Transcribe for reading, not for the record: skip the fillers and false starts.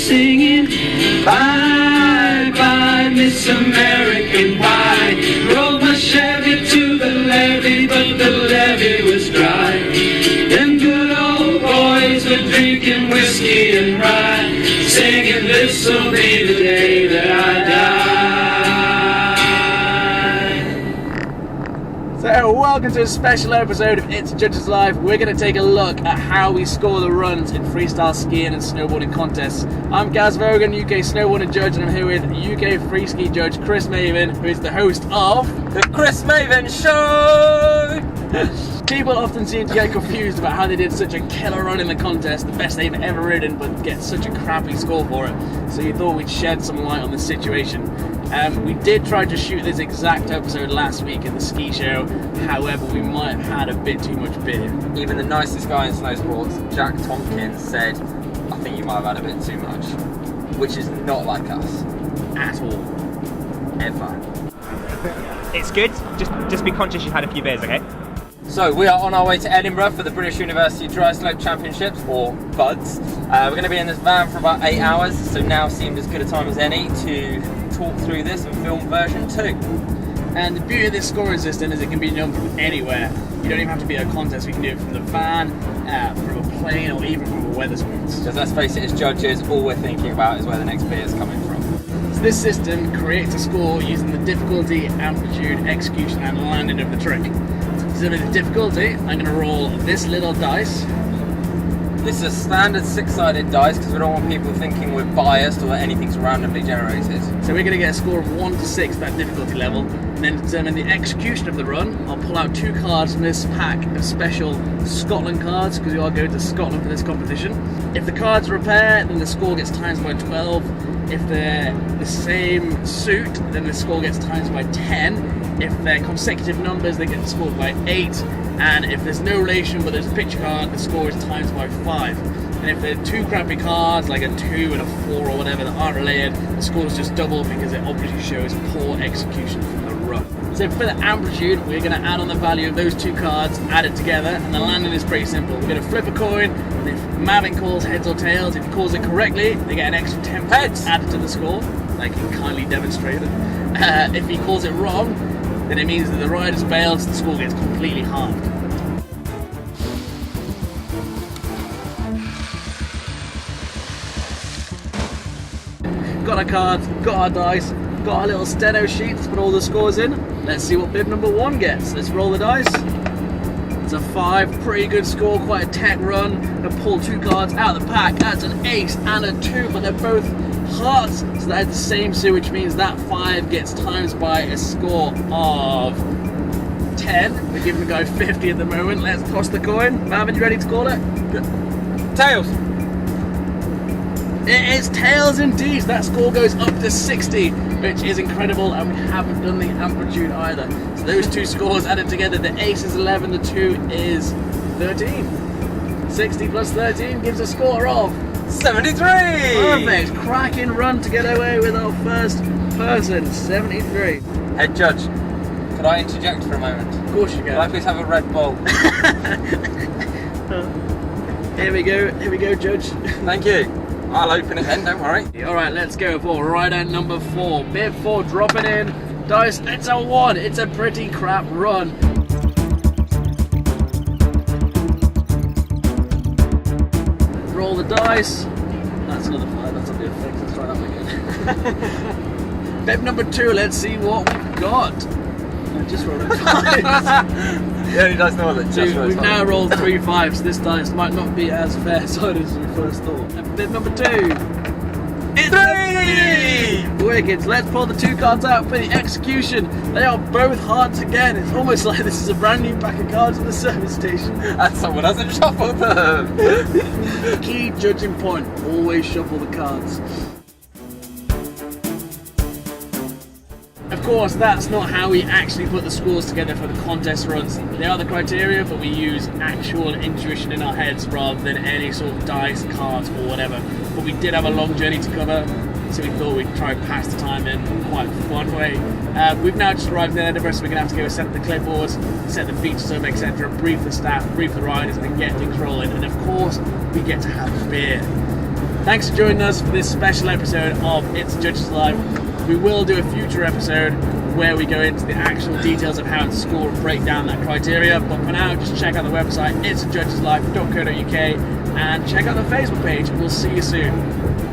singing, bye bye Miss American Pie. Drove my Chevy to the levee, but the levee was dry. Them good old boys were drinking whiskey and rye, singing, this'll be the day that I die. So welcome to a special episode of It's Judges Live. We're going to take a look at how we score the runs in freestyle skiing and snowboarding contests. I'm Gaz Vogan, UK snowboarding judge, and I'm here with UK free ski judge Chris Maven, who is the host of The Chris Maven Show! People often seem to get confused about how they did such a killer run in the contest, the best they've ever ridden, but get such a crappy score for it. So you thought we'd shed some light on the situation. We did try to shoot this exact episode last week in the ski show, however we might have had a bit too much beer. Even the nicest guy in snow sports, Jack Tompkins, said, I think you might have had a bit too much. Which is not like us. At all. Ever. It's good, just be conscious you've had a few beers, okay? So we are on our way to Edinburgh for the British University Dry Slope Championships, or BUDS. We're going to be in this van for about 8 hours, so now seemed as good a time as any to talk through this and film version 2. And the beauty of this scoring system is it can be done from anywhere. You don't even have to be at a contest, we can do it from the van, from a plane, or even from a Wetherspoons. Because let's face it, as judges, all we're thinking about is where the next beer is coming from. So this system creates a score using the difficulty, amplitude, execution and landing of the trick. So with the difficulty, I'm going to roll this little dice. This is a standard 6-sided dice because we don't want people thinking we're biased or that anything's randomly generated. So we're going to get a score of 1 to 6, that difficulty level, and then to determine the execution of the run, I'll pull out 2 cards from this pack of special Scotland cards, because we are going to Scotland for this competition. If the cards are a pair, then the score gets times by 12. If they're the same suit, then the score gets times by 10. If they're consecutive numbers, they get scored by 8. And if there's no relation but there's a picture card, the score is times by 5. And if they're 2 crappy cards, like a 2 and a 4 or whatever, that aren't related, the score is just double because it obviously shows poor execution from the run. So for the amplitude, we're going to add on the value of those 2 cards, add it together, and the landing is pretty simple. We're going to flip a coin, and if Mavin calls heads or tails, if he calls it correctly, they get an extra 10 points added to the score, like he kindly demonstrated. If he calls it wrong, then it means that the rider's bailed, so the score gets completely halved. Got our cards, got our dice, got our little steno sheets to put all the scores in. Let's see what bib number 1 gets. Let's roll the dice. It's a 5, pretty good score, quite a tech run. I pull 2 cards out of the pack. That's an ace and a 2, but they're both hearts, so that is the same suit, which means that 5 gets times by a score of 10. We're giving the guy 50 at the moment. Let's toss the coin. Marvin, you ready to call it? Tails! It is tails indeed. That score goes up to 60, which is incredible, and we haven't done the amplitude either. So those 2 scores added together, the ace is 11, the 2 is 13. 60 plus 13 gives a score of 73! Perfect, cracking run to get away with our first person, 73. Head judge, could I interject for a moment? Of course you Could I can. please have a Red Bull? Here we go, Judge. Thank you. I'll open it then, don't worry. Alright, let's go for rider number 4. Bib 4 dropping in. Dice, it's a 1. It's a pretty crap run. Roll the dice. That's another 5, that's a bit fix. Let's try that one again. Bib number 2, let's see what we've got. I just rolled a 5. The only dice know that just We've now rolled 3 5s, so this dice might not be as fair sided as we first thought. And bib number 2. It's 3! Wicked. Let's pull the 2 cards out for the execution. They are both hearts again. It's almost like this is a brand new pack of cards at the service station. And someone hasn't shuffled them! Key judging point, always shuffle the cards. Of course, that's not how we actually put the scores together for the contest runs. They are the criteria, but we use actual intuition in our heads rather than any sort of dice, cards, or whatever. But we did have a long journey to cover, so we thought we'd try and pass the time in quite a fun way. We've now just arrived in Edinburgh, so we're going to have to go set the clipboards, set the features up, etc., brief the staff, brief the riders, and get things rolling. And of course, we get to have beer. Thanks for joining us for this special episode of It's a Judge's Life. We will do a future episode where we go into the actual details of how to score and break down that criteria, but for now, just check out the website, itsajudgeslife.co.uk, and check out the Facebook page. We'll see you soon.